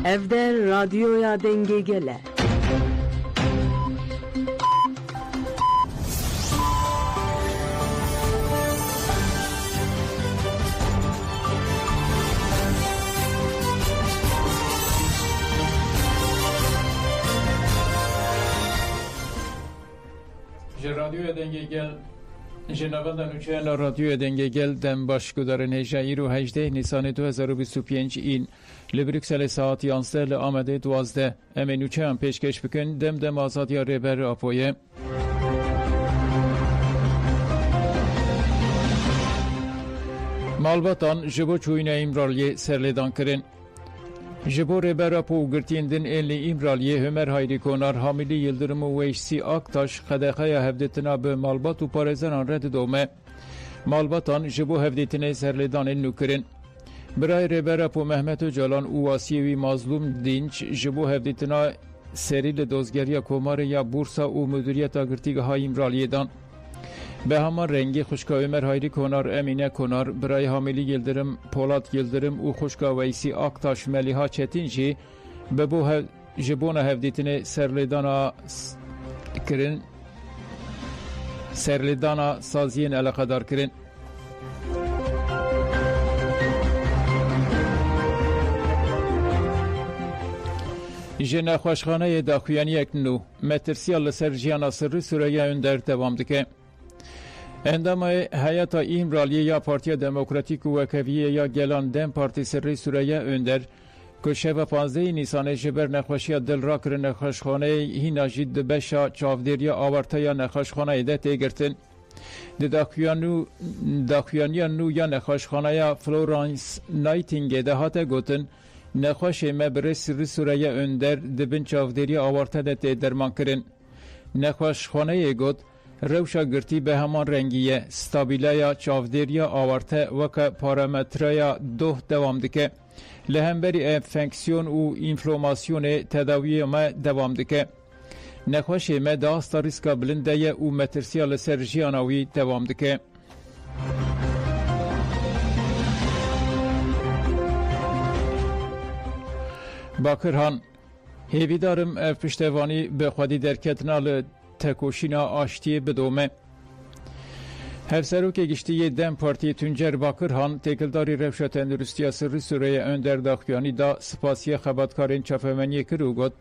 Evde radyoya denge gele. رادیو دنگه گل جنابان نوچه رادیو دنگه گل دم باشگودار نیجایی رو 18 نیسان 2025 این لبریکسل ساعت 11 لآمده 12 امینوچه هم پیشکش بکن دم آزادی ریبر آپویه مالباتان جبو چوین ایمرالی سرلیدان کرن جبو ریبر آپو گرتین دن ایلی ایمرالی همر هایری کنار حاملی یلدرم و ویشسی آکتاش خدقه هفدتنا به مالبات و پارزنان رد دومه مالباتان جبو هفدتنه سرلیدان نو کرن برای ریبر آپو محمد و جالان او واسیوی مظلوم دینچ جبو هفدتنا سریل دوزگری کومار یا بورسا و مدیریت گرتیگه های ایمرالی دان به همان رنگی خوشکا عمر هایری کنار امینه کنار برای حاملی یلدرم پولاد یلدرم و خوشکا ویسی آکتاش ملیها چتین جی به بو جبون هفدیتن سرلیدانا کرن سرلیدانا سازین علاقه دار کرن جنه خوشخانه داخویانی یک نو مترسیال لسر جیانا سر سوریه اندر دوام دکه اندامه حیات ایمرالی یا پارتی دموکراتیک و وکویه یا گلان دم پارتی سری سوریه اندر که شب 15 نیسان جبر نخوشی دل را کر نخوشخانه هینا جید بشا چاودیری آورتا یا نخوشخانه ده تیگرتن داخویانی نو یا نخوشخانه یا فلورانس نایتینگه ده هاته گوتن نخوش مبر سری سوریه اندر دبن چاودیری آورتا ده تی درمان کرن نخوشخانه گوت روشا گرتی به همان رنگیه ستابیله یا چاودیریا آورته وکه پارامتریا دو دوام دکه لهمبری انفکسیون و اینفلوماسیون تداوی ما دوام دکه نخوش ما داستا ریسکا بلنده و مترسیال سرجیانوی دوام دکه باکرهان هیوی دارم پشتوانی به خودی درکتنا تکوشینا آشتی بدومه هفسروک گشتی دم پارتی تونجر باکرهان تکلداری روشا تندرستی سری سوریه اندر داخیانی دا سپاسی خباتکارین چافمنی کرو گد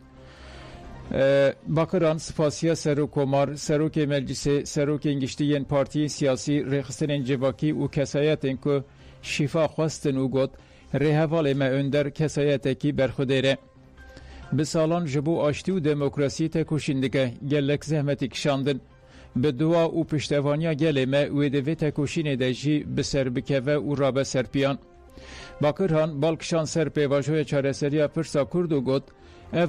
باکران سپاسی سرو کمار سروک مجلس سروک گشتی پارتی سیاسی رخصتن جواکی و کسایت که شفا خواستن و گد رهوال ما اندر کسایت کی برخودره به سالان جبو آشتی و دموکراسی تکوشیندگه گلک زحمتی کشاندن به دعا و پشتوانیا گلمه و دوی تکوشین دجی به سر بکوه و رابه سرپیان باکرهان بالکشان سر پیواجوی چارسریا پرسا کرد و گد او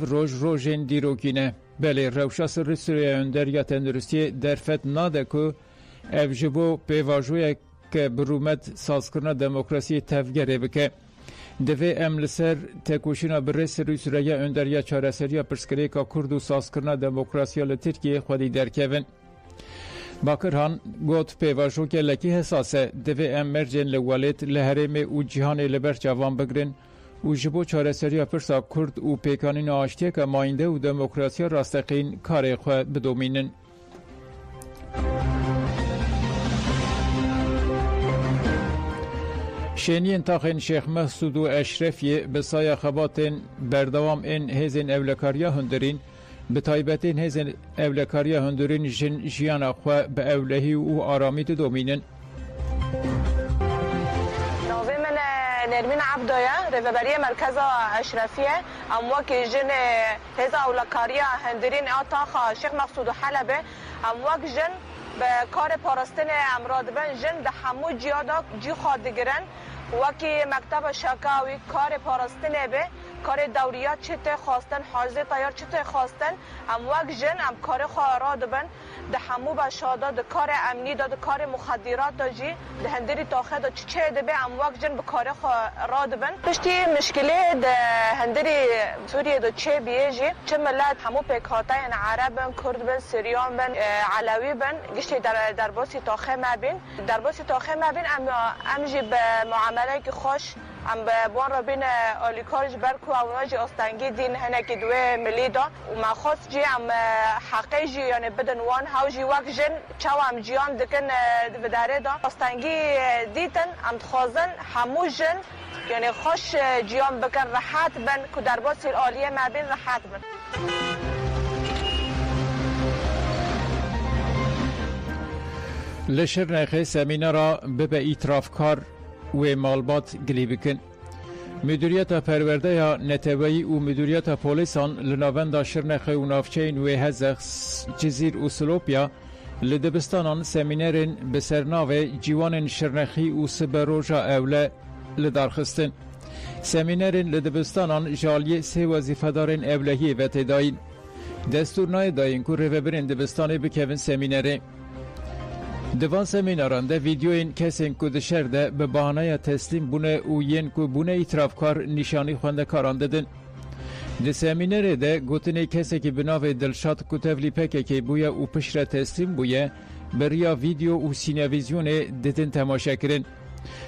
روژین دیروکینه بله روشا سر سوریه اندر یا تندرستی درفت ناده که او جبو پیواجوی که برومت سازکرنا دموکراسی تفگره بکه دوی املسر تکوشینا بر سری سوریه اندر یا چارسریا پرسکریکا کرد و سازکرنا دموکراسیال ترکیه خودی درکوین باکرهان گوت پیواجو که لکی حساسه دوی امرجن لولیت لحرم و جهان لبر جوان بگرن و جبو چارسریا پرسا کرد و پیکانین آشتیه که ماینده و دموکراسی راستقین کار خود بدومینن شینین تاخین شیخ محسود و اشرفی به سایه خباتین بردوام این هزین اولکاریا هندرین به تایبتین هزین اولکاریا هندرین جیان اخوه به اولهی و آرامی دومینن ناوی من نرمین عبدویه رهبری مرکز اشرفیه امواک جن هز اولکاریا هندرین آتاخ شیخ محسود حلبه امواک جن به کار پاراستن امراض بن جن ده همو جیادا جی خواد گرن وکی مکتب شکاوی کار پاراستنه به کار دوریات چته خواستن حاضر تیار چته خواستن ام وک جن ام کار خاراد بن ده همو بشادا ده کار امنی ده کار مخدرات ده جی ده هندری تاخه ده چه ده به ام وک جن به کار خاراد بن پشتی مشکلی ده هندری سوریه ده چه بیجی چه ملت همو پیکاته ان عرب بن کرد بن سریان بن علوی بن گشتی در باسی تاخه مبین در باسی تاخه مبین ام جی به معامله که خوش ام بوان را بین آلیکارج برکو اوناجی آستانگی دین هنکی دوی ملی دا و ما خواست جی ام حقی جی یعنی بدن وان هاو جی وقت جن چاو ام جیان دکن بداره دا آستانگی دیتن ام تخوازن همو جن یعنی خوش جیان بکن راحت بن که در باسی عالیه مبین راحت بن. لشرنخ سمینارا به ایترافکار و مالبات گلی بکن. مدیریت پرورده یا نتوایی و مدیریت پولیسان لناوند شرنخ و نافچین و هزخ جزیر و سلوپیا لدبستانان سمینارین بسرناو جیوان شرنخی و سبروجا اوله لدارخستن. سمینارین لدبستانان جالی سه وظیفه‌دارین اولهی و تداین. دستور نای داین که روبرین دبستانی بکوین سمیناره. دوان سمیناران ده ویدیوین کسین که دشرده به بهانه تسلیم بونه و ین که بونه ایترافکار نشانی خونده کاران ددن. ده سمیناره ده گوتنی کسی که بناو دلشاد کتولی پکه که بویا و پشر تسلیم بویا بریا ویدیو و سینویزیون ددن تماشا کرن.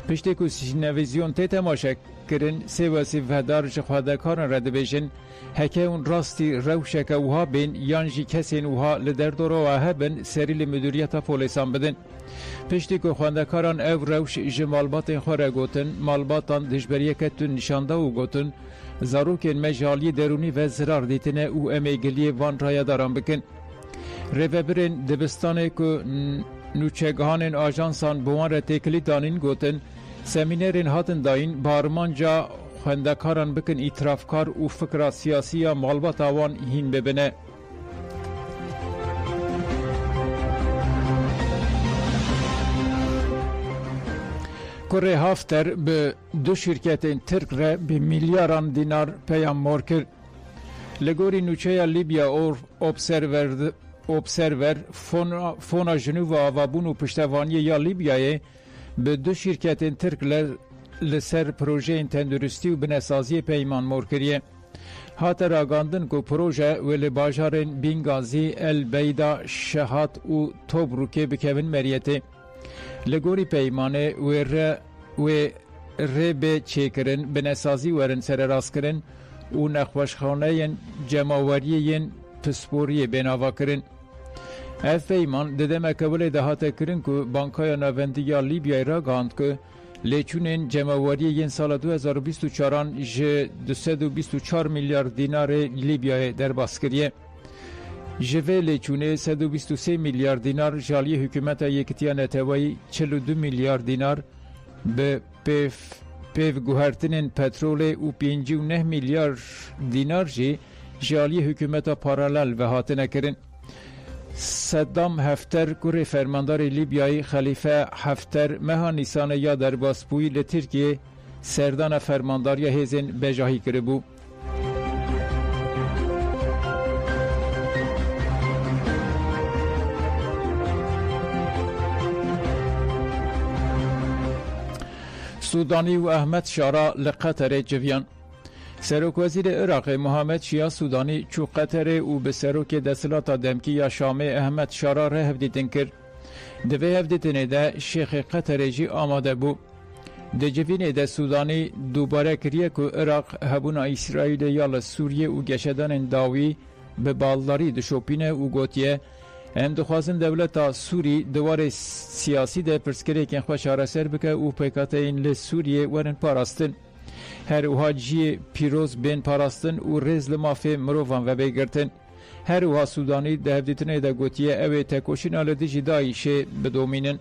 پشتی که سینویزیون تی تماشا کرن سه وظیفه‌دار جخواده کاران رده بیشن هکه اون راستی روشک اوها بین یانجی کسین اوها لدردو رو هبن سریل مدیریت پولیسان بدن. پشتی که خواندکاران او روش جمالبات خوره گوتن مالباتان دشبریه کتون نشانده و گوتن زاروکین مجالی درونی و زرار دیتنه او امیگلی وان رای داران بکن. روبرین دبستانه که نوچگهان آجانسان بوان را تکلی دانین گوتن سمینرین هاتن داین بارمانجا خواندکاران بکن ایترافکار و فکر سیاسی یا مالبات آوان هین ببینه. کره هافتر به دو شرکت ترک را به میلیاران دینار پیام مور کرد. لگوری نوچه لیبیا اور observer فونا جنوبا و بونو پشتوانی یا لیبیای به دو شرکت ترک لسر پروژه تندرستی و بنسازی پیمان مور کریه. هاتر آگاندن که پروژه ولی باجارن بینگازی البیدا شهات و توبروکه بکوین مریته. لگوری پیمانه و ره چیکرن بنسازی ورن سر راست کرن و نخوشخانه جماوری پسپوری بناوا کرن. اف پیمان ددم کبل دهات کرن که بانکای نوندیا لیبیای را گاند که لیچونین جمعواری این سال 2024 جه 224 میلیارد دینار لیبیای در باس کریه. جوه لیچونه 123 میلیارد دینار جالی حکومت یکتیا نتوایی 42 میلیارد دینار به پیو گوهرتنین پترول و 59 میلیارد دینار جالی حکومت پارالل و هاتنه کرن. صدام هفتر کوری فرماندار لیبیایی خلیفه هفتر مها نیسان یا در باسپوی لترکیه سردان فرمانداری هیزن بجاهی کرده بو. سودانی و احمد شارا لقطر جویان. سروک وزیر عراق محمد شیا سودانی چو قطر او به سروک دستلات دمکی یا شام احمد شارا را هفدیتن کرد. دوی هفدیتنه ده شیخ قطر جی آماده بو. ده جوین ده سودانی دوباره کریه که عراق هبون اسرائیل یا سوریه و گشدن داوی به بالداری ده شوپینه و گوتیه هم دخوازن دولتا سوری دوار سیاسی ده پرسکره کن خوش آرسر بکه و پیکاته این لسوریه ورن پاراستن. هر اوها جی پیروز بین پاراستن و رز لمافه مروفان و بگرتن. هر اوها سودانی ده هفدیتنه ده گوتیه اوه تکوشین آلده جی دایشه بدومینن.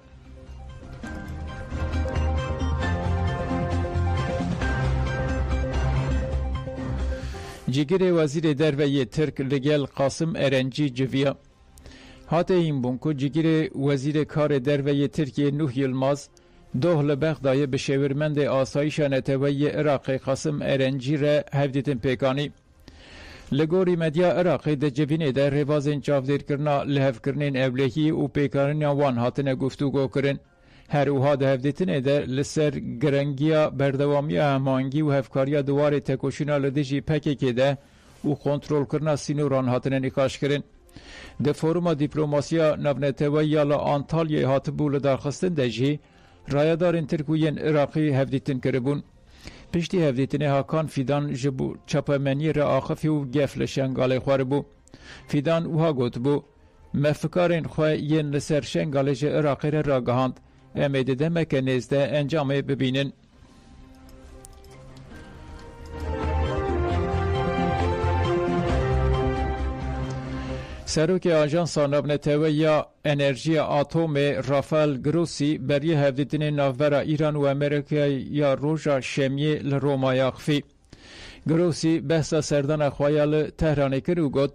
جگر وزیر دروی ترک لگل قاسم ارنجی جویا. هاته این بونکو جگر وزیر کار دروی ترکیه نوح یلماز دوه لبغدای به شورمند آسایش نتوی عراق قاسم ارنجی را هفدیتن پیکانی. لگوری مدیا عراقی ده جوینه ده روازین چافدیر کرنا لحف کرنین اولهی و پیکارین وان هاتن گفتگو کرن. هر اوها ده هفدیتنه ده لسر گرنگیا بردوامی همانگی و هفکاریا دوار تکوشینا لدجی پکه که ده و کنترول کرنا سینوران هاتن نکاش کرن. ده فوروما دیپلوماسیا نونتوی یالا آنتالیا هاتبول دارخستن ده جی رایدارین ترکوین عراقی هفدیتن کربون. پشتی هفدیتنه هاکان فیدان جبو چاپمنی را آخفی و گف لشنگال خوار بو. فیدان وها گوت بو مفکارین خواه ین لسر شنگال جه عراقی را گهاند. امید دمک نزده انجام ببینن. سروک آژانس ناونتوی یا انرژی اتم رافال گروسی برای هفدیدن ناوبرا ایران و امریکا یا روژا شمیه لروما یاخفی. گروسی بحثا سردان خوایال تهرانی کرو گد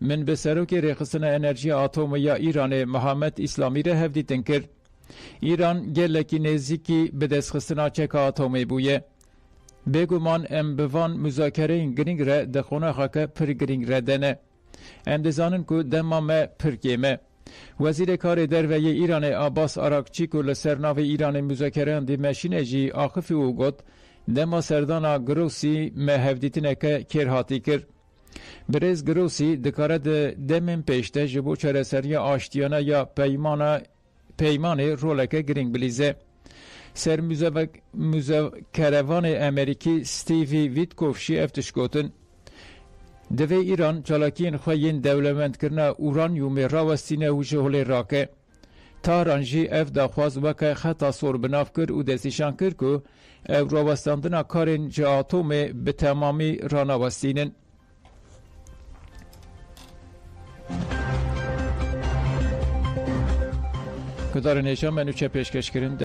من به سروک رخصن انرژی اتم یا ایران محمد اسلامی را هفدیدن کرد. ایران گلکی نزدیکی به دستخستنا چک اتمی بویه. بگومان ام بوان مذاکره این گرینگ را دخونه خاکه پر گرینگ را دنه. ام دزانن که دمام پرکیمه. وزیر کار دروی ایران عباس آراکچی که لسرناو ایران مذاکره اندی مشینه جی آخفی او گد دما سردانا گروسی مهفدیتنه که کرهاتی کر. برز گروسی دکارد دمین پیشته جبو چرسری آشتیانه یا پیمان رولک گرینگ بلیزه. سر مذاکروان امریکی ستیوی ویتکوفشی افتش گوتن دوی ایران چالاکین خواهین دولمند کرنا اورانیوم راوستینه و جهول راکه. تارانجی اف داخواز وکه خطا سور بناف کر و دستیشان کر که او راوستاندنا کارین جه آتوم به تمامی راناوستینن. کدار نیشان منو چه پیشکش کرن